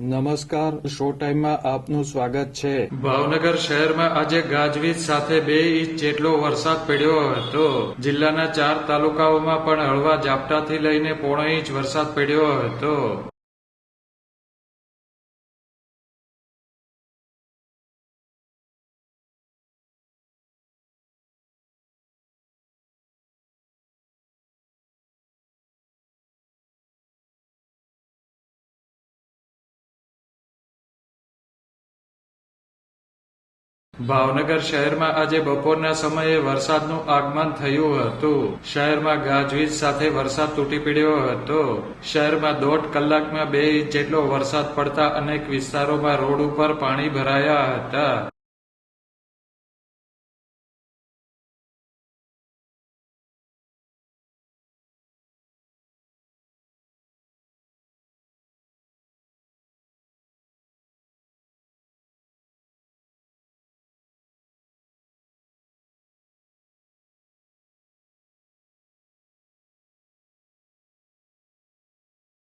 નમસ્કાર, શો ટાઈમમાં આપનું સ્વાગત છે। ભાવનગર શહેરમાં આજે ગાજવીજ સાથે 2 ઇંચ જેટલો વરસાદ પડ્યો હતો। જિલ્લાના 4 તાલુકાઓમાં પણ હળવા ઝાપટાથી લઈને પોણો ઇંચ વરસાદ પડ્યો હતો। ભાવનગર શહેરમાં આજે બપોરના સમયે વરસાદનું આગમન થયું હતું। શહેરમાં ગાજવીજ સાથે વરસાદ તૂટી પડ્યો હતો। શહેરમાં 1.5 કલાકમાં 2 ઇંચ જેટલો વરસાદ પડતા અનેક વિસ્તારોમાં રોડ ઉપર પાણી ભરાયા હતા।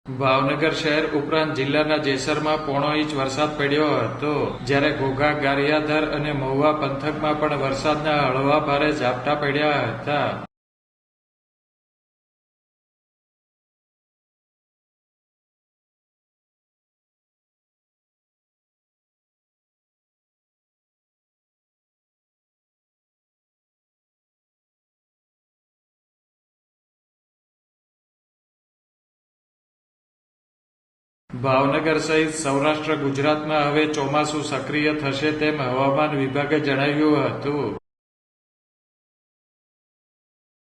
ભાવનગર શહેર ઉપરાંત જિલ્લાના જેસરમાં પોણો ઇંચ વરસાદ પડ્યો હતો, જ્યારે ઘોઘા, ગારિયાધાર અને મહુવા પંથકમાં પણ વરસાદના હળવા ભારે ઝાપટા પડ્યા હતા। ભાવનગર સહિત સૌરાષ્ટ્ર ગુજરાતમાં હવે ચોમાસું સક્રિય થશે તેમ હવામાન વિભાગે જણાવ્યું હતું।